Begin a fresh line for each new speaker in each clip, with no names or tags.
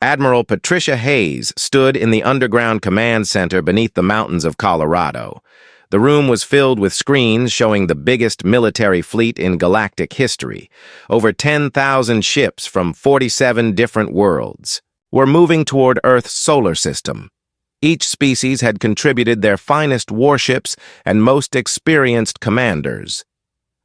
Admiral Patricia Hayes stood in the underground command center beneath the mountains of Colorado. The room was filled with screens showing the biggest military fleet in galactic history. Over 10,000 ships from 47 different worlds were moving toward Earth's solar system. Each species had contributed their finest warships and most experienced commanders.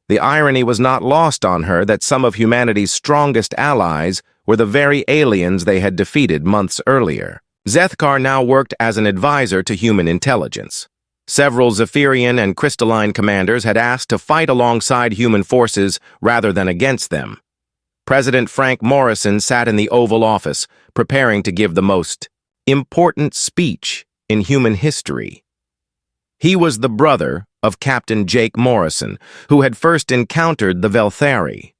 The irony was not lost on her that some of humanity's strongest allies were the very aliens they had defeated months earlier. Zethkar now worked as an advisor to human intelligence. Several Zephyrian and crystalline commanders had asked to fight alongside human forces rather than against them. President Frank Morrison sat in the Oval Office, preparing to give the most important speech in human history. He was the brother of Captain Jake Morrison, who had first encountered the Velthari.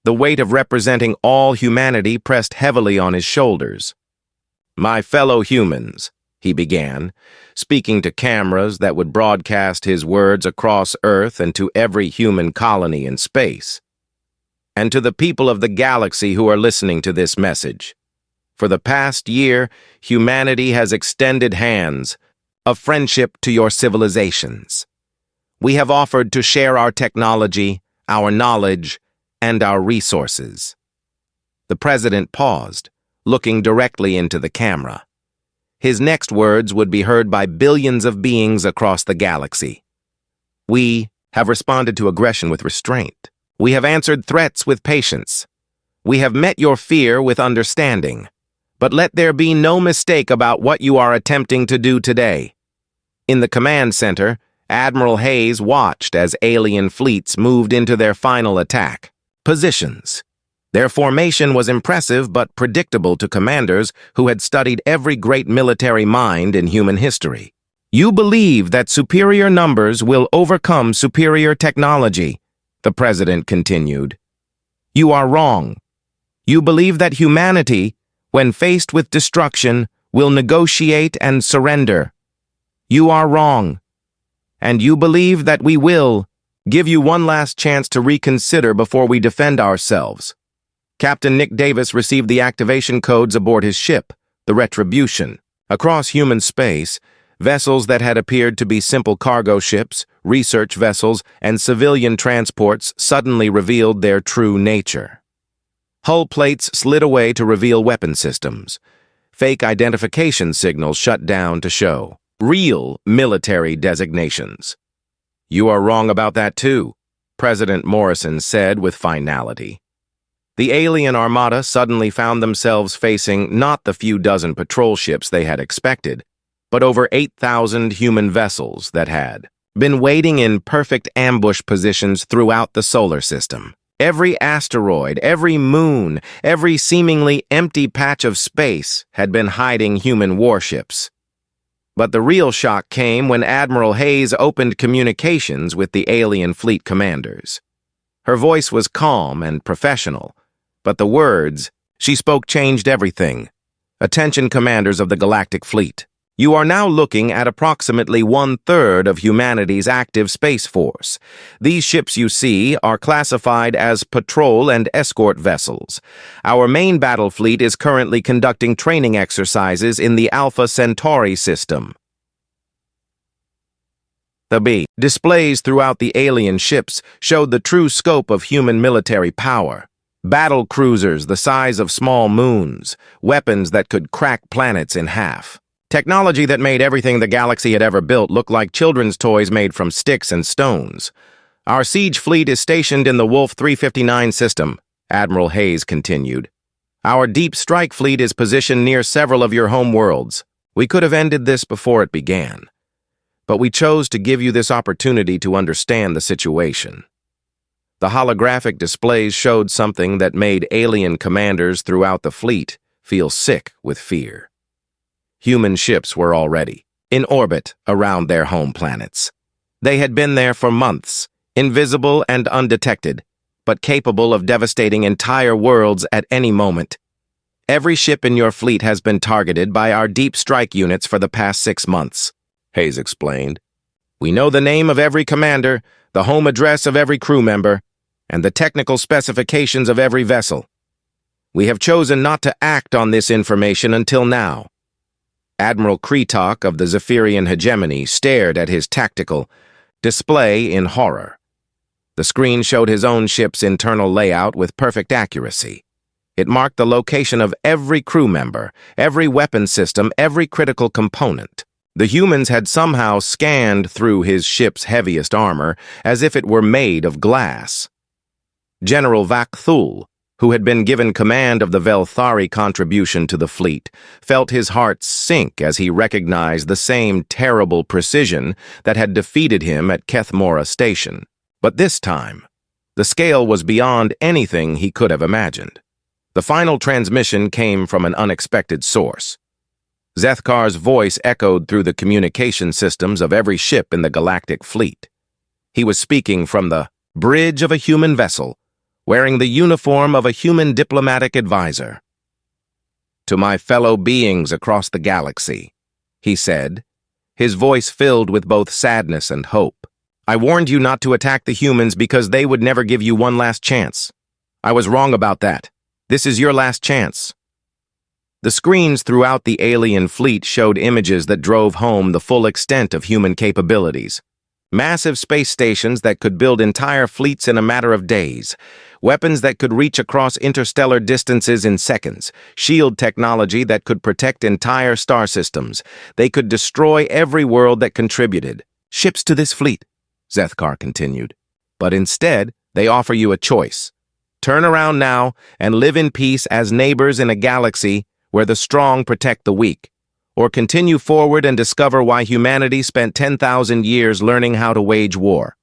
The weight of representing all humanity pressed heavily on his shoulders. "My fellow humans," he began, speaking to cameras that would broadcast his words across Earth and to every human colony in space. "And to the people of the galaxy who are listening to this message. For the past year, humanity has extended hands of friendship to your civilizations. We have offered to share our technology, our knowledge, and our resources." The president paused, looking directly into the camera. His next words would be heard by billions of beings across the galaxy. "We have responded to aggression with restraint. We have answered threats with patience. We have met your fear with understanding. But let there be no mistake about what you are attempting to do today." In the command center, Admiral Hayes watched as alien fleets moved into their final attack positions. Their formation was impressive but predictable to commanders who had studied every great military mind in human history. "You believe that superior numbers will overcome superior technology," the president continued. "You are wrong. You believe that humanity, when faced with destruction, will negotiate and surrender. You are wrong. And you believe that we will give you one last chance to reconsider before we defend ourselves." Captain Nick Davis received the activation codes aboard his ship, the Retribution. Across human space, vessels that had appeared to be simple cargo ships, research vessels, and civilian transports suddenly revealed their true nature. Hull plates slid away to reveal weapon systems. Fake identification signals shut down to show real military designations. "You are wrong about that too," President Morrison said with finality. The alien armada suddenly found themselves facing not the few dozen patrol ships they had expected, but over 8,000 human vessels that had been waiting in perfect ambush positions throughout the solar system. Every asteroid, every moon, every seemingly empty patch of space had been hiding human warships. But the real shock came when Admiral Hayes opened communications with the alien fleet commanders. Her voice was calm and professional, but the words she spoke changed everything. "Attention, commanders of the Galactic Fleet. You are now looking at approximately 1/3 of humanity's active space force. These ships you see are classified as patrol and escort vessels. Our main battle fleet is currently conducting training exercises in the Alpha Centauri system." The displays throughout the alien ships showed the true scope of human military power. Battle cruisers the size of small moons, weapons that could crack planets in half. Technology that made everything the galaxy had ever built look like children's toys made from sticks and stones. "Our siege fleet is stationed in the Wolf 359 system," Admiral Hayes continued. "Our deep strike fleet is positioned near several of your home worlds. We could have ended this before it began. But we chose to give you this opportunity to understand the situation." The holographic displays showed something that made alien commanders throughout the fleet feel sick with fear. Human ships were already in orbit around their home planets. They had been there for months, invisible and undetected, but capable of devastating entire worlds at any moment. "Every ship in your fleet has been targeted by our deep strike units for the past 6 months, Hayes explained. "We know the name of every commander, the home address of every crew member, and the technical specifications of every vessel. We have chosen not to act on this information until now. Admiral Kretok of the Zephyrian hegemony stared at his tactical display in horror. The screen showed his own ship's internal layout with perfect accuracy. It marked the location of every crew member, every weapon system, every critical component. The humans had somehow scanned through his ship's heaviest armor as if it were made of glass. General Vakthul, who had been given command of the Velthari contribution to the fleet, felt his heart sink as he recognized the same terrible precision that had defeated him at Kethmora Station. But this time, the scale was beyond anything he could have imagined. The final transmission came from an unexpected source. Zethkar's voice echoed through the communication systems of every ship in the Galactic Fleet. He was speaking from the bridge of a human vessel, wearing the uniform of a human diplomatic advisor. "To my fellow beings across the galaxy," he said, his voice filled with both sadness and hope. "I warned you not to attack the humans because they would never give you one last chance. I was wrong about that. This is your last chance." The screens throughout the alien fleet showed images that drove home the full extent of human capabilities. Massive space stations that could build entire fleets in a matter of days, weapons that could reach across interstellar distances in seconds, shield technology that could protect entire star systems. They could destroy every world that contributed. "Ships to this fleet," Zethkar continued. "But instead, they offer you a choice. Turn around now and live in peace as neighbors in a galaxy where the strong protect the weak, or continue forward and discover why humanity spent 10,000 years learning how to wage war."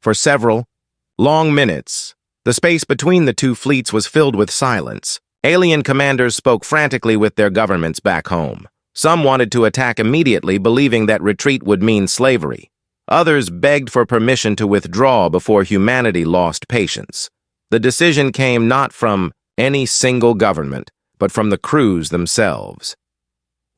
For several long minutes, the space between the two fleets was filled with silence. Alien commanders spoke frantically with their governments back home. Some wanted to attack immediately, believing that retreat would mean slavery. Others begged for permission to withdraw before humanity lost patience. The decision came not from any single government, but from the crews themselves.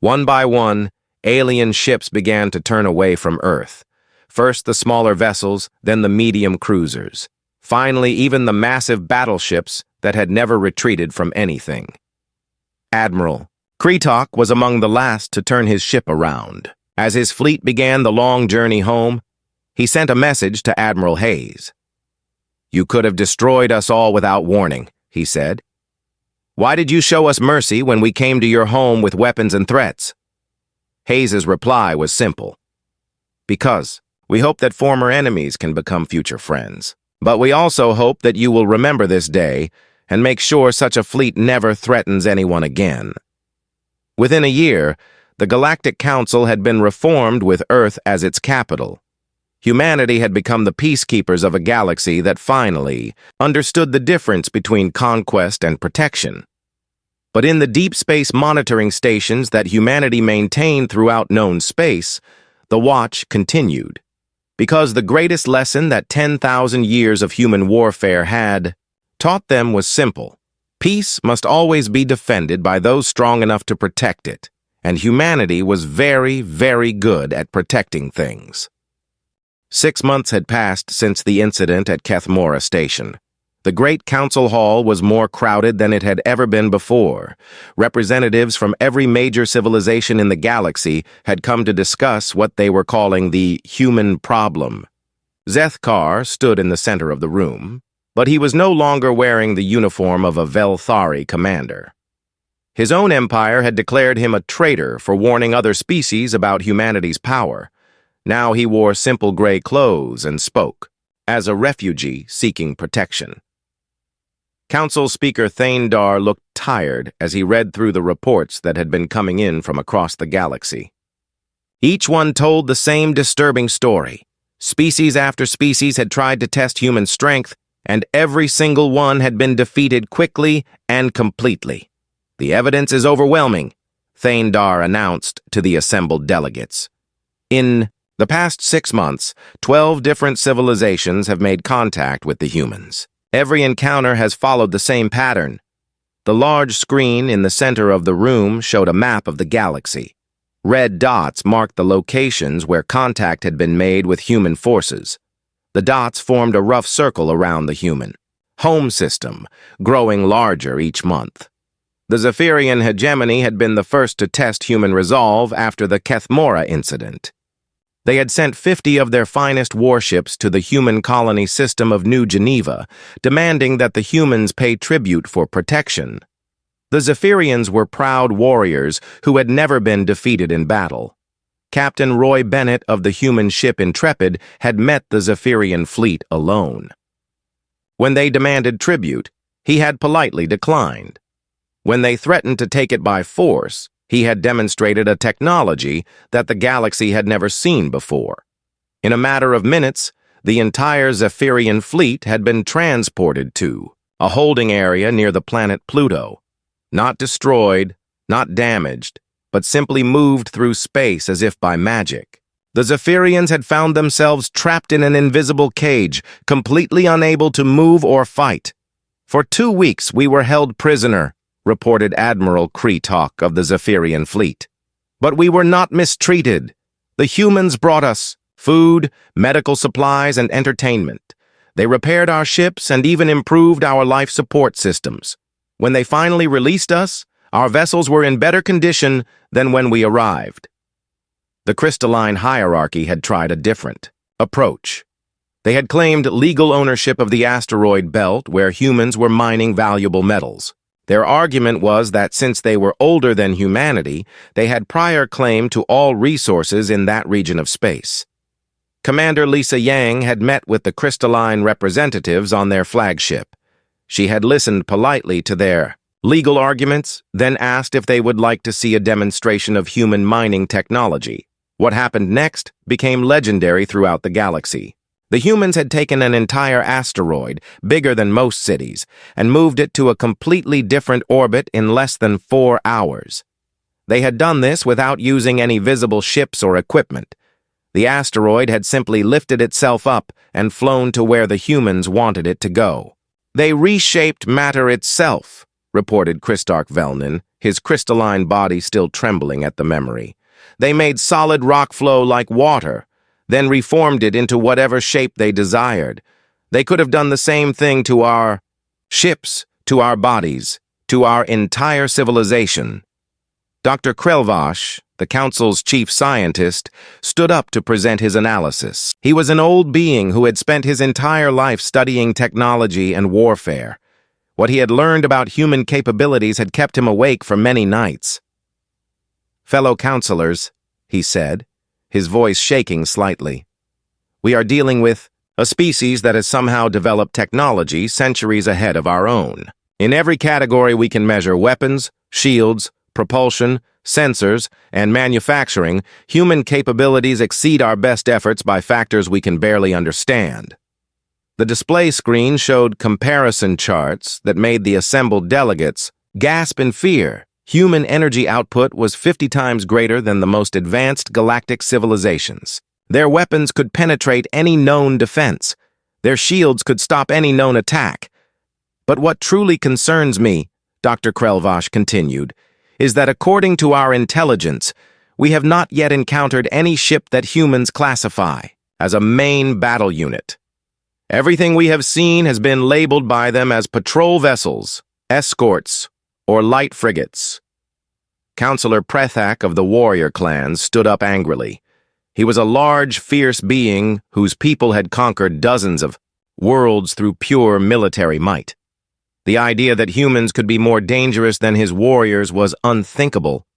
One by one, alien ships began to turn away from Earth. First the smaller vessels, then the medium cruisers. Finally, even the massive battleships that had never retreated from anything. Admiral Kretok was among the last to turn his ship around. As his fleet began the long journey home, he sent a message to Admiral Hayes. "You could have destroyed us all without warning," he said. "Why did you show us mercy when we came to your home with weapons and threats?" Hayes's reply was simple. "Because we hope that former enemies can become future friends. But we also hope that you will remember this day and make sure such a fleet never threatens anyone again." Within a year, the Galactic Council had been reformed with Earth as its capital. Humanity had become the peacekeepers of a galaxy that finally understood the difference between conquest and protection. But in the deep space monitoring stations that humanity maintained throughout known space, the watch continued. Because the greatest lesson that 10,000 years of human warfare had taught them was simple. Peace must always be defended by those strong enough to protect it, and humanity was very, very good at protecting things. 6 months had passed since the incident at Kethmora Station. The Great Council Hall was more crowded than it had ever been before. Representatives from every major civilization in the galaxy had come to discuss what they were calling the human problem. Zethkar stood in the center of the room, but he was no longer wearing the uniform of a Velthari commander. His own empire had declared him a traitor for warning other species about humanity's power. Now he wore simple gray clothes and spoke, as a refugee seeking protection. Council Speaker Thaindar looked tired as he read through the reports that had been coming in from across the galaxy. Each one told the same disturbing story. Species after species had tried to test human strength, and every single one had been defeated quickly and completely. "The evidence is overwhelming," Thaindar announced to the assembled delegates. "In the past 6 months, 12 different civilizations have made contact with the humans. Every encounter has followed the same pattern. The large screen in the center of the room showed a map of the galaxy. Red dots marked the locations where contact had been made with human forces. The dots formed a rough circle around the human. home system, growing larger each month. The Zephyrian hegemony had been the first to test human resolve after the Kethmora incident. They had sent 50 of their finest warships to the human colony system of New Geneva, demanding that the humans pay tribute for protection. The Zephyrians were proud warriors who had never been defeated in battle. Captain Roy Bennett of the human ship Intrepid had met the Zephyrian fleet alone. When they demanded tribute, he had politely declined. When they threatened to take it by force, he had demonstrated a technology that the galaxy had never seen before. In a matter of minutes, the entire Zephyrian fleet had been transported to a holding area near the planet Pluto. Not destroyed, not damaged, but simply moved through space as if by magic. The Zephyrians had found themselves trapped in an invisible cage, completely unable to move or fight. For 2 weeks we were held prisoner, reported Admiral Kreetok of the Zephyrian fleet. But we were not mistreated. The humans brought us food, medical supplies, and entertainment. They repaired our ships and even improved our life support systems. When they finally released us, our vessels were in better condition than when we arrived. The crystalline hierarchy had tried a different approach. They had claimed legal ownership of the asteroid belt where humans were mining valuable metals. Their argument was that since they were older than humanity, they had prior claim to all resources in that region of space. Commander Lisa Yang had met with the crystalline representatives on their flagship. She had listened politely to their legal arguments, then asked if they would like to see a demonstration of human mining technology. What happened next became legendary throughout the galaxy. The humans had taken an entire asteroid, bigger than most cities, and moved it to a completely different orbit in less than 4 hours. They had done this without using any visible ships or equipment. The asteroid had simply lifted itself up and flown to where the humans wanted it to go. They reshaped matter itself, reported Christarch Velnin, his crystalline body still trembling at the memory. They made solid rock flow like water, then reformed it into whatever shape they desired. They could have done the same thing to our ships, to our bodies, to our entire civilization. Dr. Krelvash, the Council's chief scientist, stood up to present his analysis. He was an old being who had spent his entire life studying technology and warfare. What he had learned about human capabilities had kept him awake for many nights. "Fellow counselors," he said, his voice shaking slightly, "we are dealing with a species that has somehow developed technology centuries ahead of our own. In every category we can measure weapons, shields, propulsion, sensors, and manufacturing, human capabilities exceed our best efforts by factors we can barely understand." The display screen showed comparison charts that made the assembled delegates gasp in fear. Human energy output was 50 times greater than the most advanced galactic civilizations. Their weapons could penetrate any known defense. Their shields could stop any known attack. But what truly concerns me, Dr. Krelvash continued, is that according to our intelligence, we have not yet encountered any ship that humans classify as a main battle unit. Everything we have seen has been labeled by them as patrol vessels, escorts, or light frigates. Counselor Prethak of the warrior clans stood up angrily. He was a large, fierce being whose people had conquered dozens of worlds through pure military might. The idea that humans could be more dangerous than his warriors was unthinkable.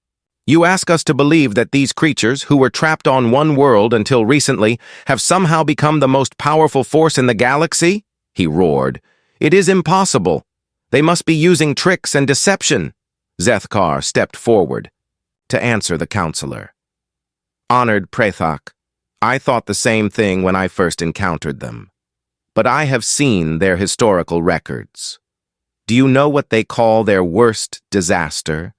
"You ask us to believe that these creatures, who were trapped on one world until recently, have somehow become the most powerful force in the galaxy?" he roared. "It is impossible. They must be using tricks and deception." Zethkar stepped forward to answer the counselor. "Honored Prethak, I thought the same thing when I first encountered them. But I have seen their historical records. Do you know what they call their worst disaster?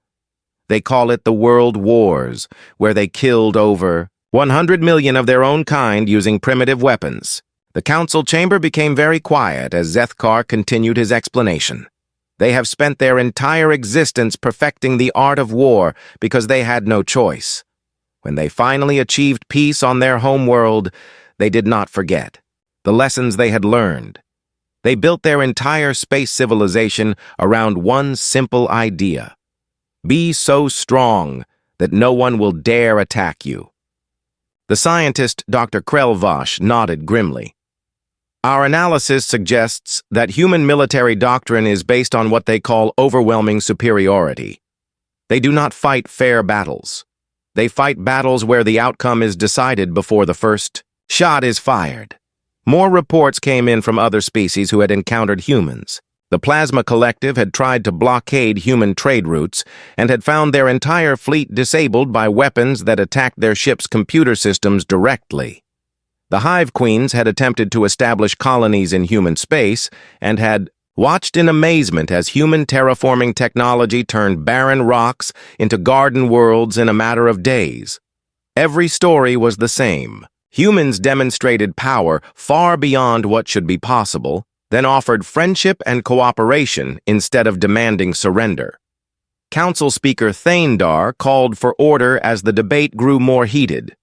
They call it the World Wars, where they killed over 100 million of their own kind using primitive weapons." The council chamber became very quiet as Zethkar continued his explanation. "They have spent their entire existence perfecting the art of war because they had no choice. When they finally achieved peace on their home world, they did not forget the lessons they had learned. They built their entire space civilization around one simple idea. Be so strong that no one will dare attack you. The scientist Dr. Krell nodded grimly. Our analysis suggests that human military doctrine is based on what they call overwhelming superiority. They do not fight fair battles. They fight battles where the outcome is decided before the first shot is fired. More reports came in from other species who had encountered humans. The Plasma Collective had tried to blockade human trade routes and had found their entire fleet disabled by weapons that attacked their ship's computer systems directly. The Hive Queens had attempted to establish colonies in human space and had watched in amazement as human terraforming technology turned barren rocks into garden worlds in a matter of days. Every story was the same. Humans demonstrated power far beyond what should be possible, then offered friendship and cooperation instead of demanding surrender. Council Speaker Thaindar called for order as the debate grew more heated.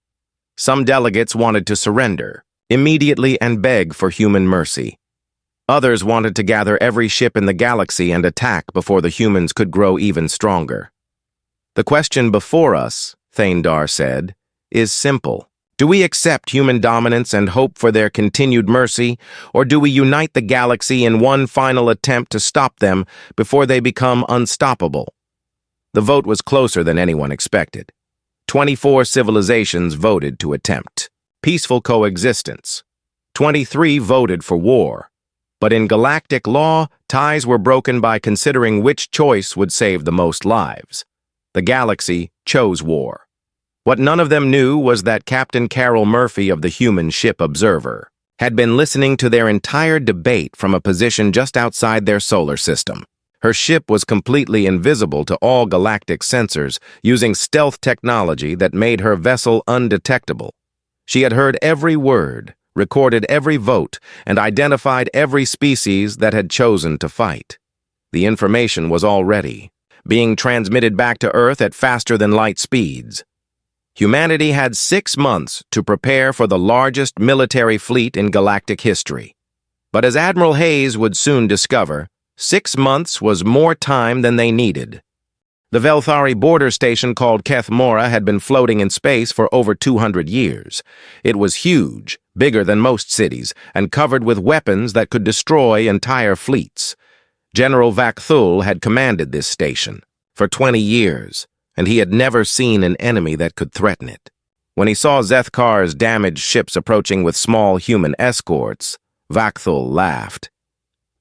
Some delegates wanted to surrender immediately and beg for human mercy. Others wanted to gather every ship in the galaxy and attack before the humans could grow even stronger. The question before us, Thaindar said, is simple. Do we accept human dominance and hope for their continued mercy, or do we unite the galaxy in one final attempt to stop them before they become unstoppable? The vote was closer than anyone expected. 24 civilizations voted to attempt peaceful coexistence. 23 voted for war. But in galactic law, ties were broken by considering which choice would save the most lives. The galaxy chose war. What none of them knew was that Captain Carol Murphy of the Human Ship Observer had been listening to their entire debate from a position just outside their solar system. Her ship was completely invisible to all galactic sensors, using stealth technology that made her vessel undetectable. She had heard every word, recorded every vote, and identified every species that had chosen to fight. The information was already being transmitted back to Earth at faster-than-light speeds. Humanity had 6 months to prepare for the largest military fleet in galactic history. But as Admiral Hayes would soon discover, 6 months was more time than they needed. The Velthari border station called Keth Mora had been floating in space for over 200 years. It was huge, bigger than most cities, and covered with weapons that could destroy entire fleets. General Vakthul had commanded this station for 20 years, and he had never seen an enemy that could threaten it. When he saw Zethkar's damaged ships approaching with small human escorts, Vakthul laughed.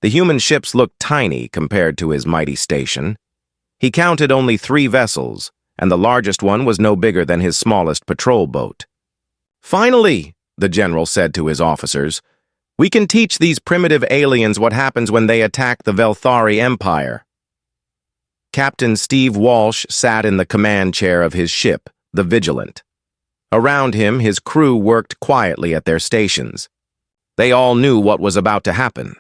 The human ships looked tiny compared to his mighty station. He counted only 3 vessels, and the largest one was no bigger than his smallest patrol boat. "Finally," the general said to his officers, "we can teach these primitive aliens what happens when they attack the Velthari Empire." Captain Steve Walsh sat in the command chair of his ship, the Vigilant. Around him, his crew worked quietly at their stations. They all knew what was about to happen.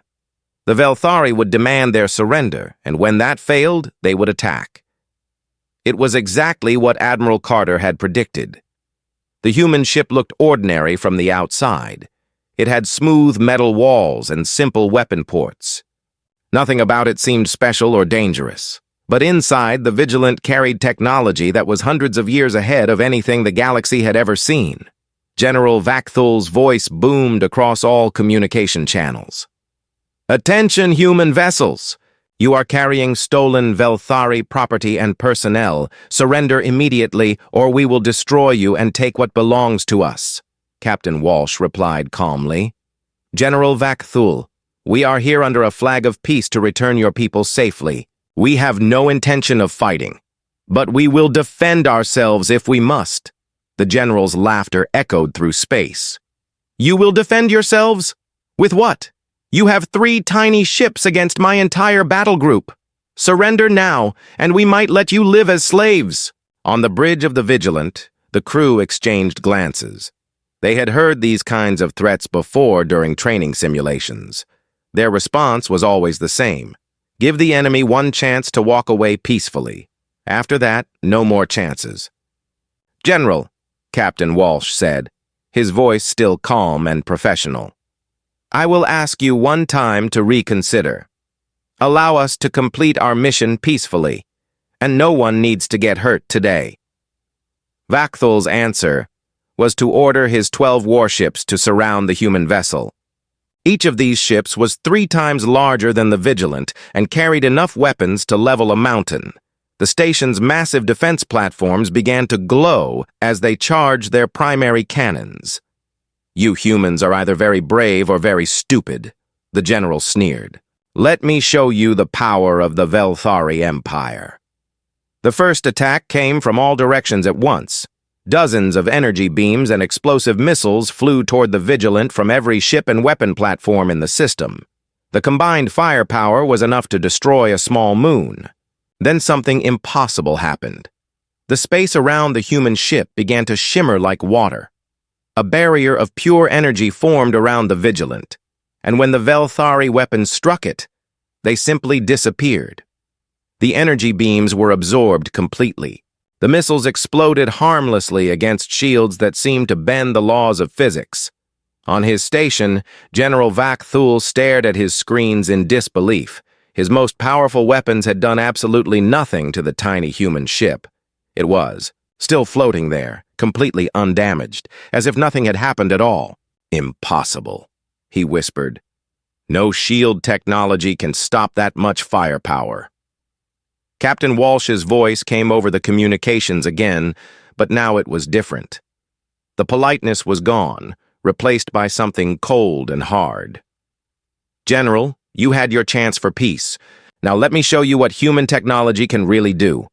The Velthari would demand their surrender, and when that failed, they would attack. It was exactly what Admiral Carter had predicted. The human ship looked ordinary from the outside. It had smooth metal walls and simple weapon ports. Nothing about it seemed special or dangerous. But inside, the Vigilant carried technology that was hundreds of years ahead of anything the galaxy had ever seen. General Vakthul's voice boomed across all communication channels. "Attention, human vessels! You are carrying stolen Velthari property and personnel. Surrender immediately, or we will destroy you and take what belongs to us," Captain Walsh replied calmly. "General Vakthul, we are here under a flag of peace to return your people safely. We have no intention of fighting, but we will defend ourselves if we must." The general's laughter echoed through space. "You will defend yourselves? With what? You have 3 tiny ships against my entire battle group. Surrender now, and we might let you live as slaves." On the bridge of the Vigilant, the crew exchanged glances. They had heard these kinds of threats before during training simulations. Their response was always the same. Give the enemy one chance to walk away peacefully. After that, no more chances. "General," Captain Walsh said, his voice still calm and professional, I will ask you one time to reconsider. Allow us to complete our mission peacefully, and no one needs to get hurt today." Vakthul's answer was to order his 12 warships to surround the human vessel. Each of these ships was 3 times larger than the Vigilant and carried enough weapons to level a mountain. The station's massive defense platforms began to glow as they charged their primary cannons. "You humans are either very brave or very stupid," the general sneered. "Let me show you the power of the Velthari Empire." The first attack came from all directions at once. Dozens of energy beams and explosive missiles flew toward the Vigilant from every ship and weapon platform in the system. The combined firepower was enough to destroy a small moon. Then something impossible happened. The space around the human ship began to shimmer like water. A barrier of pure energy formed around the Vigilant, and when the Velthari weapons struck it, they simply disappeared. The energy beams were absorbed completely. The missiles exploded harmlessly against shields that seemed to bend the laws of physics. On his station, General Vakthul stared at his screens in disbelief. His most powerful weapons had done absolutely nothing to the tiny human ship. It was, still floating there, completely undamaged, as if nothing had happened at all. "Impossible," he whispered. "No shield technology can stop that much firepower." Captain Walsh's voice came over the communications again, but now it was different. The politeness was gone, replaced by something cold and hard. "General, you had your chance for peace. Now let me show you what human technology can really do."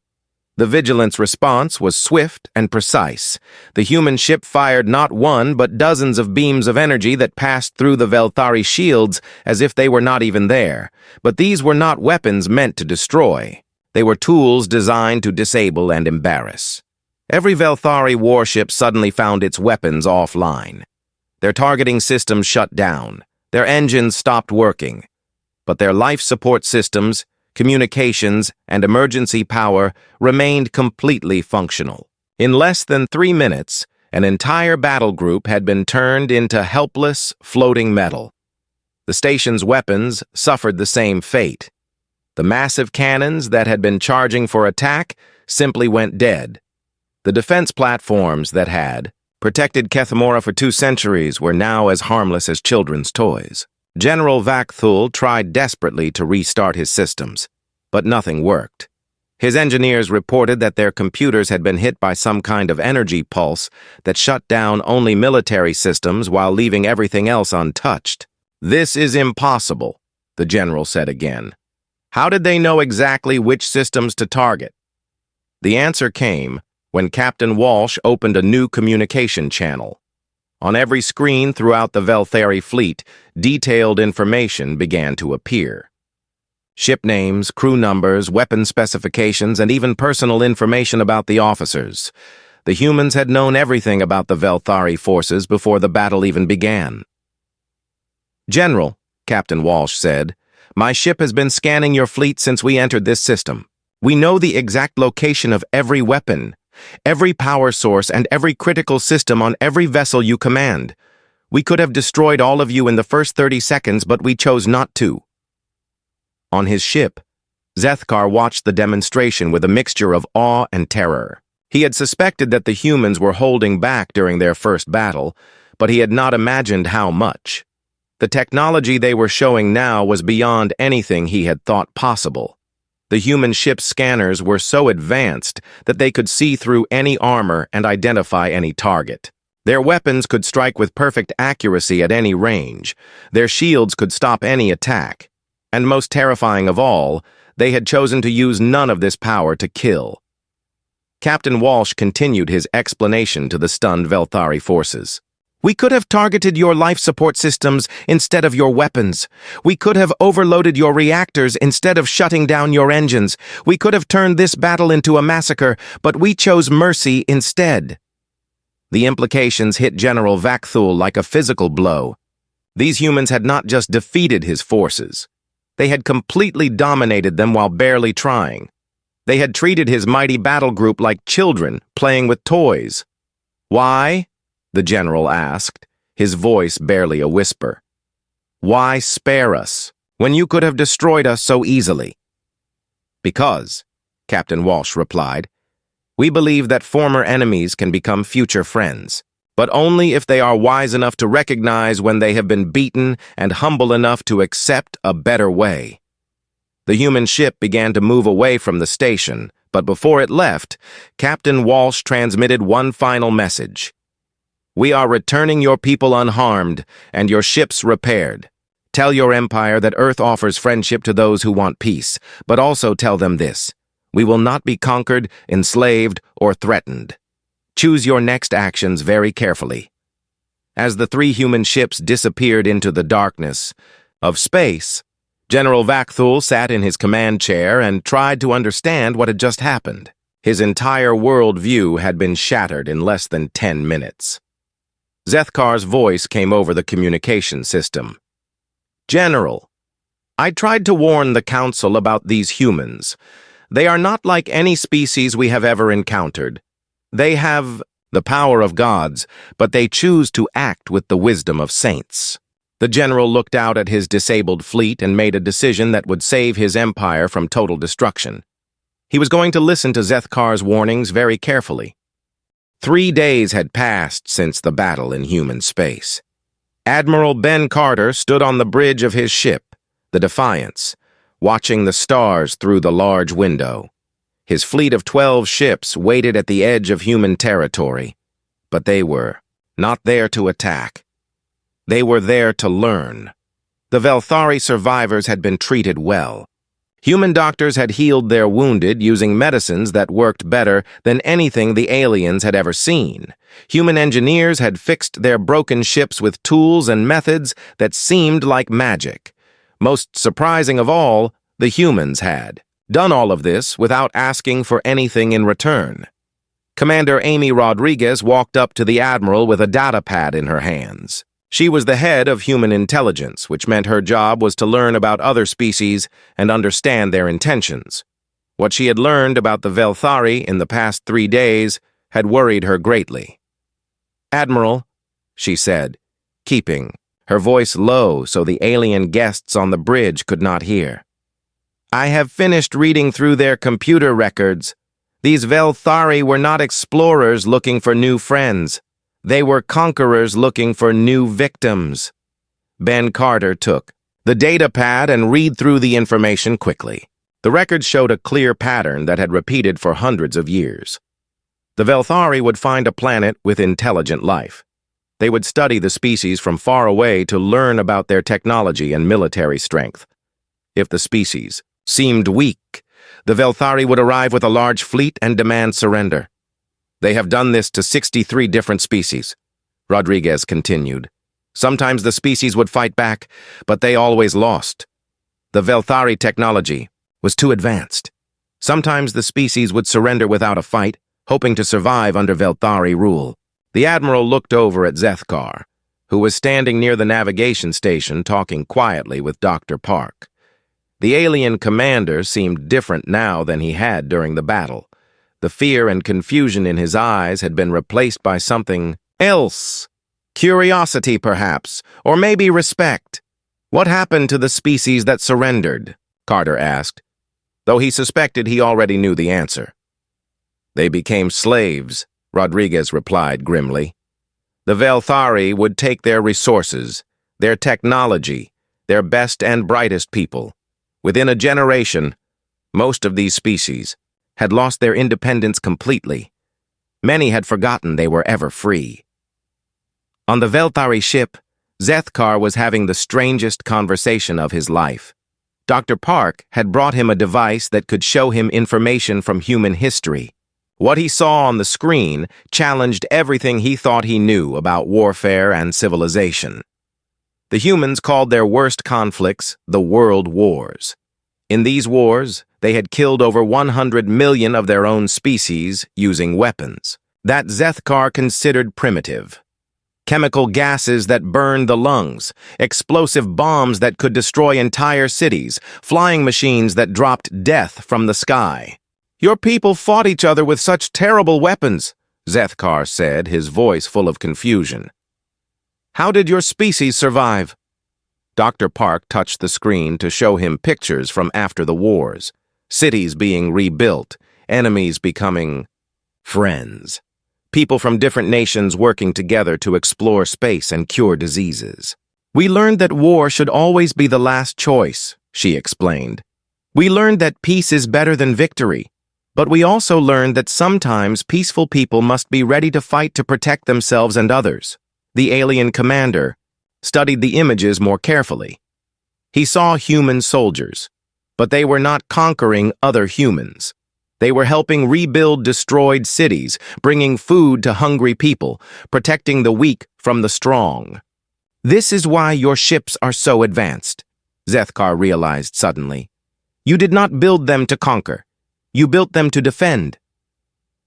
The Vigilant's response was swift and precise. The human ship fired not one but dozens of beams of energy that passed through the Velthari shields as if they were not even there. But these were not weapons meant to destroy. They were tools designed to disable and embarrass. Every Velthari warship suddenly found its weapons offline. Their targeting systems shut down. Their engines stopped working. But their life support systems, communications, and emergency power remained completely functional. In less than 3 minutes, an entire battle group had been turned into helpless, floating metal. The station's weapons suffered the same fate. The massive cannons that had been charging for attack simply went dead. The defense platforms that had protected Kethamora for 2 centuries were now as harmless as children's toys. General Vakthul tried desperately to restart his systems, but nothing worked. His engineers reported that their computers had been hit by some kind of energy pulse that shut down only military systems while leaving everything else untouched. "This is impossible," the general said again. "How did they know exactly which systems to target?" The answer came when Captain Walsh opened a new communication channel. On every screen throughout the Velthari fleet, detailed information began to appear. Ship names, crew numbers, weapon specifications, and even personal information about the officers. The humans had known everything about the Velthari forces before the battle even began. "General," Captain Walsh said, "my ship has been scanning your fleet since we entered this system. We know the exact location of every weapon, every power source, and every critical system on every vessel you command. We could have destroyed all of you in the first 30 seconds, but we chose not to." On his ship, Zethkar watched the demonstration with a mixture of awe and terror. He had suspected that the humans were holding back during their first battle, but he had not imagined how much. The technology they were showing now was beyond anything he had thought possible. The human ship's scanners were so advanced that they could see through any armor and identify any target. Their weapons could strike with perfect accuracy at any range. Their shields could stop any attack. And most terrifying of all, they had chosen to use none of this power to kill. Captain Walsh continued his explanation to the stunned Velthari forces. "We could have targeted your life support systems instead of your weapons. We could have overloaded your reactors instead of shutting down your engines. We could have turned this battle into a massacre, but we chose mercy instead." The implications hit General Vakthul like a physical blow. These humans had not just defeated his forces. They had completely dominated them while barely trying. They had treated his mighty battle group like children playing with toys. "Why?" the general asked, his voice barely a whisper. Why spare us, when you could have destroyed us so easily? Because, Captain Walsh replied, we believe that former enemies can become future friends, but only if they are wise enough to recognize when they have been beaten and humble enough to accept a better way. The human ship began to move away from the station, but before it left, Captain Walsh transmitted one final message. We are returning your people unharmed and your ships repaired. Tell your empire that Earth offers friendship to those who want peace, but also tell them this. We will not be conquered, enslaved, or threatened. Choose your next actions very carefully. As the 3 human ships disappeared into the darkness of space, General Vakthul sat in his command chair and tried to understand what had just happened. His entire world view had been shattered in less than 10 minutes. Zethkar's voice came over the communication system. General, I tried to warn the Council about these humans. They are not like any species we have ever encountered. They have the power of gods, but they choose to act with the wisdom of saints. The general looked out at his disabled fleet and made a decision that would save his empire from total destruction. He was going to listen to Zethkar's warnings very carefully. 3 days had passed since the battle in human space. Admiral Ben Carter stood on the bridge of his ship, the Defiance, watching the stars through the large window. His fleet of 12 ships waited at the edge of human territory, but they were not there to attack. They were there to learn. The Velthari survivors had been treated well. Human doctors had healed their wounded using medicines that worked better than anything the aliens had ever seen. Human engineers had fixed their broken ships with tools and methods that seemed like magic. Most surprising of all, the humans had done all of this without asking for anything in return. Commander Amy Rodriguez walked up to the Admiral with a data pad in her hands. She was the head of human intelligence, which meant her job was to learn about other species and understand their intentions. What she had learned about the Velthari in the past 3 days had worried her greatly. Admiral, she said, keeping her voice low so the alien guests on the bridge could not hear. I have finished reading through their computer records. These Velthari were not explorers looking for new friends. They were conquerors looking for new victims. Ben Carter took the data pad and read through the information quickly. The records showed a clear pattern that had repeated for hundreds of years. The Velthari would find a planet with intelligent life. They would study the species from far away to learn about their technology and military strength. If the species seemed weak, the Velthari would arrive with a large fleet and demand surrender. They have done this to 63 different species, Rodriguez continued. Sometimes the species would fight back, but they always lost. The Velthari technology was too advanced. Sometimes the species would surrender without a fight, hoping to survive under Velthari rule. The Admiral looked over at Zethkar, who was standing near the navigation station talking quietly with Dr. Park. The alien commander seemed different now than he had during the battle. The fear and confusion in his eyes had been replaced by something else. Curiosity, perhaps, or maybe respect. What happened to the species that surrendered? Carter asked, though he suspected he already knew the answer. They became slaves, Rodriguez replied grimly. The Velthari would take their resources, their technology, their best and brightest people. Within a generation, most of these species had lost their independence completely. Many had forgotten they were ever free. On the Velthari ship, Zethkar was having the strangest conversation of his life. Dr. Park had brought him a device that could show him information from human history. What he saw on the screen challenged everything he thought he knew about warfare and civilization. The humans called their worst conflicts the World Wars. In these wars, they had killed over 100 million of their own species using weapons that Zethkar considered primitive. Chemical gases that burned the lungs, explosive bombs that could destroy entire cities, flying machines that dropped death from the sky. Your people fought each other with such terrible weapons, Zethkar said, his voice full of confusion. How did your species survive? Dr. Park touched the screen to show him pictures from after the wars. Cities being rebuilt, enemies becoming friends. People from different nations working together to explore space and cure diseases. We learned that war should always be the last choice, she explained. We learned that peace is better than victory, but we also learned that sometimes peaceful people must be ready to fight to protect themselves and others. The alien commander studied the images more carefully. He saw human soldiers, but they were not conquering other humans. They were helping rebuild destroyed cities, bringing food to hungry people, protecting the weak from the strong. This is why your ships are so advanced, Zethkar realized suddenly. You did not build them to conquer. You built them to defend.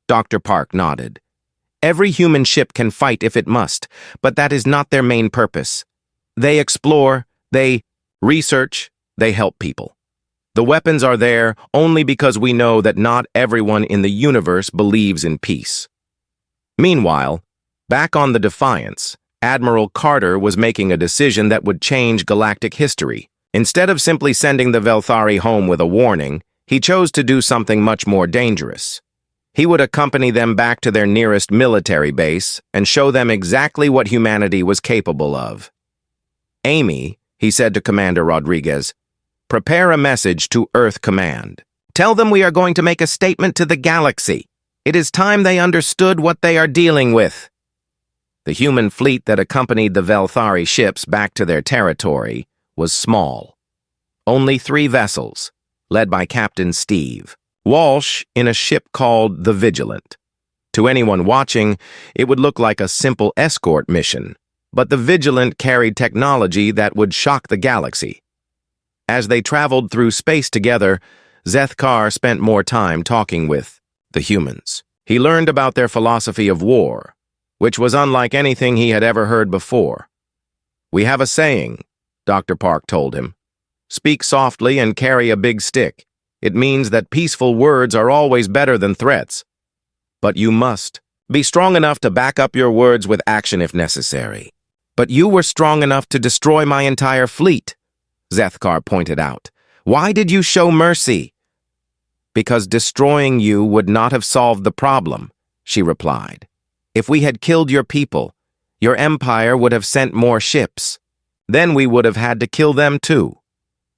Dr. Park nodded. Every human ship can fight if it must, but that is not their main purpose. They explore, they research, they help people. The weapons are there only because we know that not everyone in the universe believes in peace. Meanwhile, back on the Defiance, Admiral Carter was making a decision that would change galactic history. Instead of simply sending the Velthari home with a warning, he chose to do something much more dangerous. He would accompany them back to their nearest military base and show them exactly what humanity was capable of. Amy, he said to Commander Rodriguez, prepare a message to Earth Command. Tell them we are going to make a statement to the galaxy. It is time they understood what they are dealing with. The human fleet that accompanied the Velthari ships back to their territory was small. Only 3 vessels, led by Captain Steve Walsh in a ship called the Vigilant. To anyone watching, it would look like a simple escort mission, but the Vigilant carried technology that would shock the galaxy. As they traveled through space together, Zethkar spent more time talking with the humans. He learned about their philosophy of war, which was unlike anything he had ever heard before. We have a saying, Dr. Park told him. Speak softly and carry a big stick. It means that peaceful words are always better than threats. But you must be strong enough to back up your words with action if necessary. But you were strong enough to destroy my entire fleet, Zethkar pointed out. Why did you show mercy? Because destroying you would not have solved the problem, she replied. If we had killed your people, your empire would have sent more ships. Then we would have had to kill them too.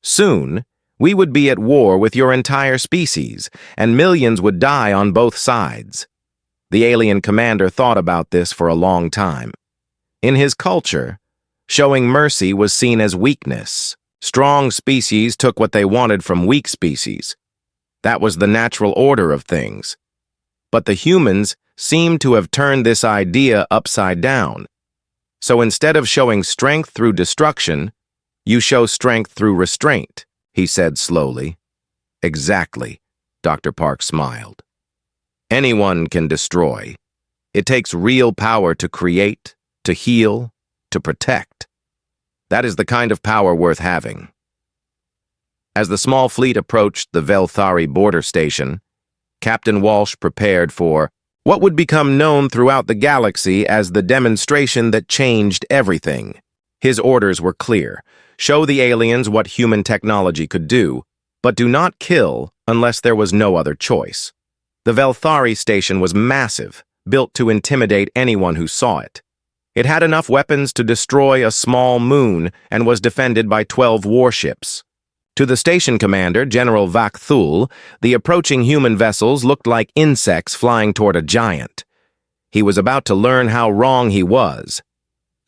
Soon, we would be at war with your entire species, and millions would die on both sides. The alien commander thought about this for a long time. In his culture, showing mercy was seen as weakness. Strong species took what they wanted from weak species. That was the natural order of things. But the humans seemed to have turned this idea upside down. So instead of showing strength through destruction, you show strength through restraint, he said slowly. Exactly, Dr. Park smiled. Anyone can destroy. It takes real power to create, to heal, to protect. That is the kind of power worth having. As the small fleet approached the Velthari border station, Captain Walsh prepared for what would become known throughout the galaxy as the demonstration that changed everything. His orders were clear. Show the aliens what human technology could do, but do not kill unless there was no other choice. The Velthari station was massive, built to intimidate anyone who saw it. It had enough weapons to destroy a small moon and was defended by 12 warships. To the station commander, General Vakthul, the approaching human vessels looked like insects flying toward a giant. He was about to learn how wrong he was.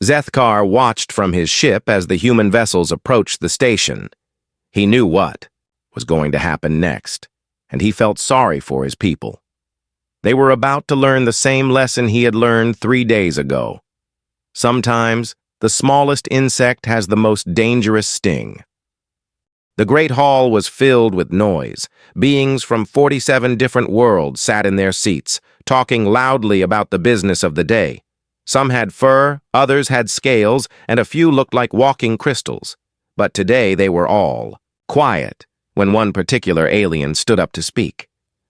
Zethkar watched from his ship as the human vessels approached the station. He knew what was going to happen next, and he felt sorry for his people. They were about to learn the same lesson he had learned 3 days ago. Sometimes, the smallest insect has the most dangerous sting. The great hall was filled with noise. Beings from 47 different worlds sat in their seats, talking loudly about the business of the day. Some had fur, others had scales, and a few looked like walking crystals. But today they were all quiet when one particular alien stood up to speak.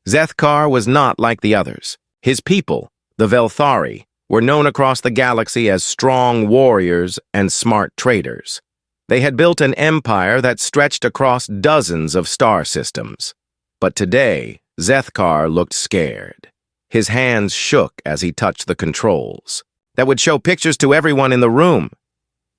Zethkar was not like the others. His people, the Velthari, were known across the galaxy as strong warriors and smart traders. They had built an empire that stretched across dozens of star systems. But today, Zethkar looked scared. His hands shook as he touched the controls. That would show pictures to everyone in the room.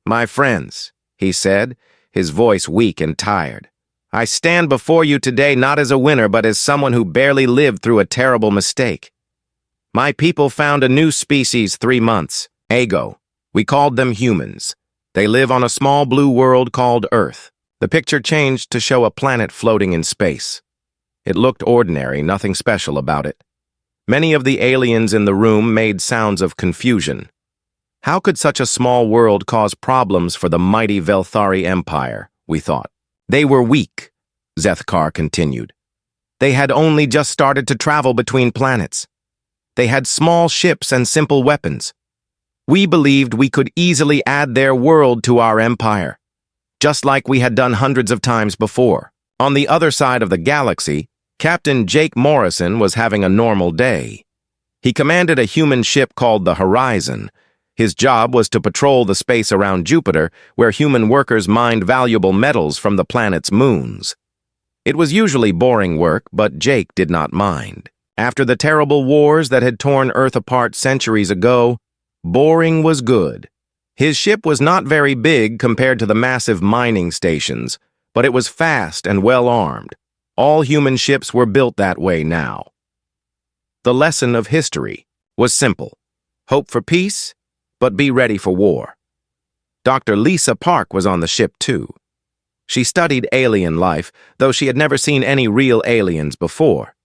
"My friends," he said, his voice weak and tired. "I stand before you today not as a winner, but as someone who barely lived through a terrible mistake. My people found a new species 3 months ago. We called them humans. They live on a small blue world called Earth." The picture changed to show a planet floating in space. It looked ordinary, nothing special about it. Many of the aliens in the room made sounds of confusion. How could such a small world cause problems for the mighty Velthari Empire, we thought. They were weak, Zethkar continued. They had only just started to travel between planets. They had small ships and simple weapons. We believed we could easily add their world to our empire, just like we had done hundreds of times before. On the other side of the galaxy, Captain Jake Morrison was having a normal day. He commanded a human ship called the Horizon. His job was to patrol the space around Jupiter, where human workers mined valuable metals from the planet's moons. It was usually boring work, but Jake did not mind. After the terrible wars that had torn Earth apart centuries ago, boring was good. His ship was not very big compared to the massive mining stations, but it was fast and well-armed. All human ships were built that way now. The lesson of history was simple. Hope for peace, but be ready for war. Dr. Lisa Park was on the ship too. She studied alien life, though she had never seen any real aliens before.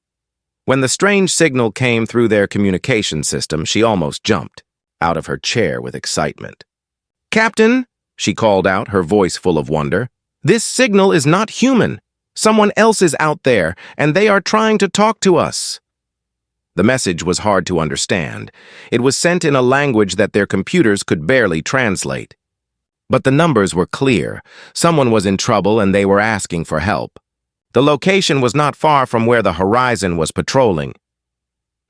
When the strange signal came through their communication system, she almost jumped out of her chair with excitement. "Captain," she called out, her voice full of wonder, "this signal is not human. Someone else is out there, and they are trying to talk to us." The message was hard to understand. It was sent in a language that their computers could barely translate. But the numbers were clear. Someone was in trouble and they were asking for help. The location was not far from where the Horizon was patrolling.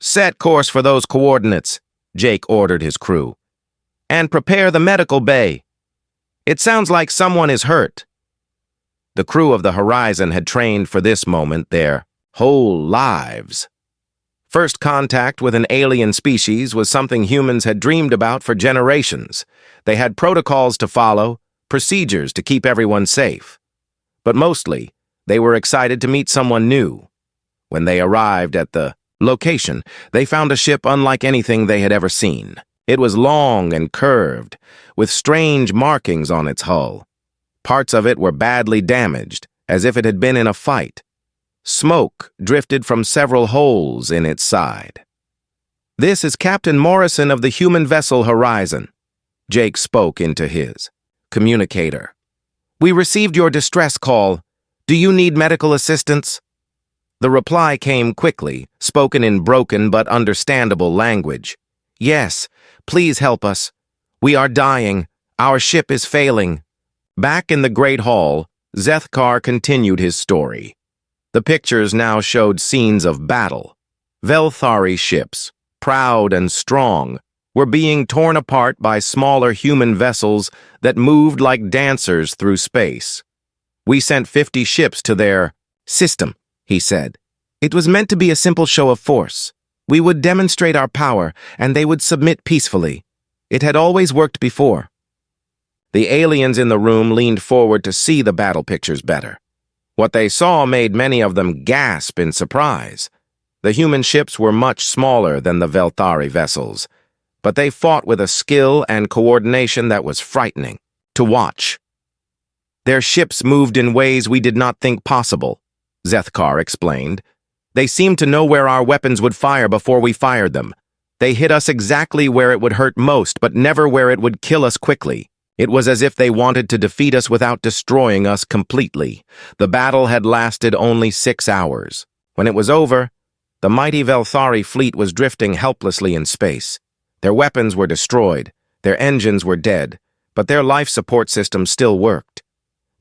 "Set course for those coordinates," Jake ordered his crew. "And prepare the medical bay. It sounds like someone is hurt." The crew of the Horizon had trained for this moment their whole lives. First contact with an alien species was something humans had dreamed about for generations. They had protocols to follow, procedures to keep everyone safe. But mostly, they were excited to meet someone new. When they arrived at the location, they found a ship unlike anything they had ever seen. It was long and curved, with strange markings on its hull. Parts of it were badly damaged, as if it had been in a fight. Smoke drifted from several holes in its side. "This is Captain Morrison of the human vessel Horizon," Jake spoke into his communicator. "We received your distress call. Do you need medical assistance?" The reply came quickly, spoken in broken but understandable language. "Yes, please help us. We are dying. Our ship is failing." Back in the Great Hall, Zethkar continued his story. The pictures now showed scenes of battle. Velthari ships, proud and strong, were being torn apart by smaller human vessels that moved like dancers through space. "We sent 50 ships to their system," he said. "It was meant to be a simple show of force. We would demonstrate our power, and they would submit peacefully. It had always worked before." The aliens in the room leaned forward to see the battle pictures better. What they saw made many of them gasp in surprise. The human ships were much smaller than the Velthari vessels, but they fought with a skill and coordination that was frightening to watch. "Their ships moved in ways we did not think possible," Zethkar explained. "They seemed to know where our weapons would fire before we fired them. They hit us exactly where it would hurt most, but never where it would kill us quickly. It was as if they wanted to defeat us without destroying us completely." The battle had lasted only 6 hours. When it was over, the mighty Velthari fleet was drifting helplessly in space. Their weapons were destroyed, their engines were dead, but their life support systems still worked.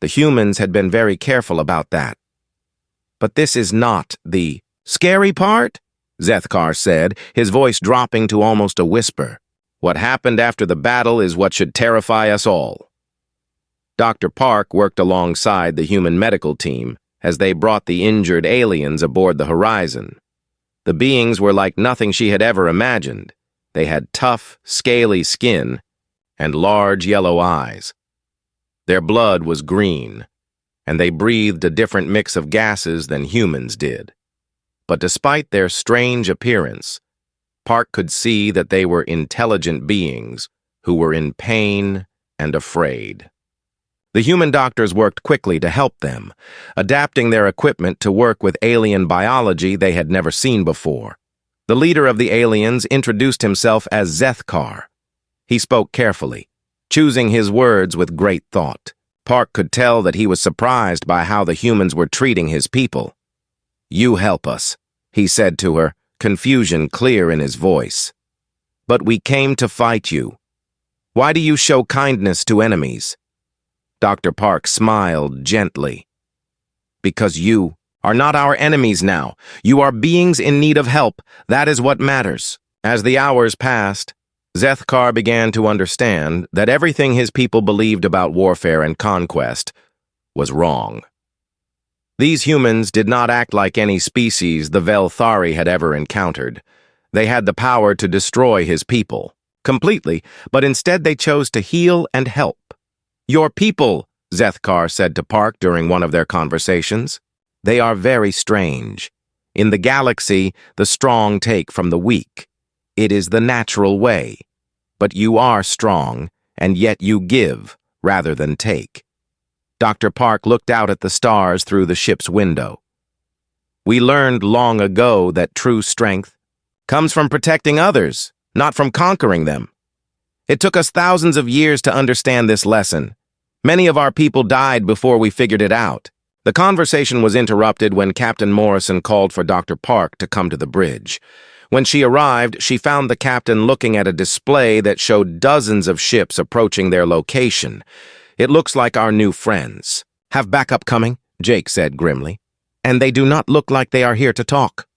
The humans had been very careful about that. "But this is not the scary part," Zethkar said, his voice dropping to almost a whisper. "What happened after the battle is what should terrify us all." Dr. Park worked alongside the human medical team as they brought the injured aliens aboard the Horizon. The beings were like nothing she had ever imagined. They had tough, scaly skin and large yellow eyes. Their blood was green, and they breathed a different mix of gases than humans did. But despite their strange appearance, Park could see that they were intelligent beings who were in pain and afraid. The human doctors worked quickly to help them, adapting their equipment to work with alien biology they had never seen before. The leader of the aliens introduced himself as Zethkar. He spoke carefully, choosing his words with great thought. Park could tell that he was surprised by how the humans were treating his people. "You help us," he said to her, confusion clear in his voice. "But we came to fight you. Why do you show kindness to enemies?" Dr. Park smiled gently. "Because you are not our enemies now. You are beings in need of help. That is what matters." As the hours passed, Zethkar began to understand that everything his people believed about warfare and conquest was wrong. These humans did not act like any species the Velthari had ever encountered. They had the power to destroy his people, completely, but instead they chose to heal and help. "Your people," Zethkar said to Park during one of their conversations, "they are very strange. In the galaxy, the strong take from the weak. It is the natural way. But you are strong, and yet you give rather than take." Dr. Park looked out at the stars through the ship's window. "We learned long ago that true strength comes from protecting others, not from conquering them. It took us thousands of years to understand this lesson. Many of our people died before we figured it out." The conversation was interrupted when Captain Morrison called for Dr. Park to come to the bridge. When she arrived, she found the captain looking at a display that showed dozens of ships approaching their location. "It looks like our new friends." "Have backup coming," Jake said grimly. "And they do not look like they are here to talk."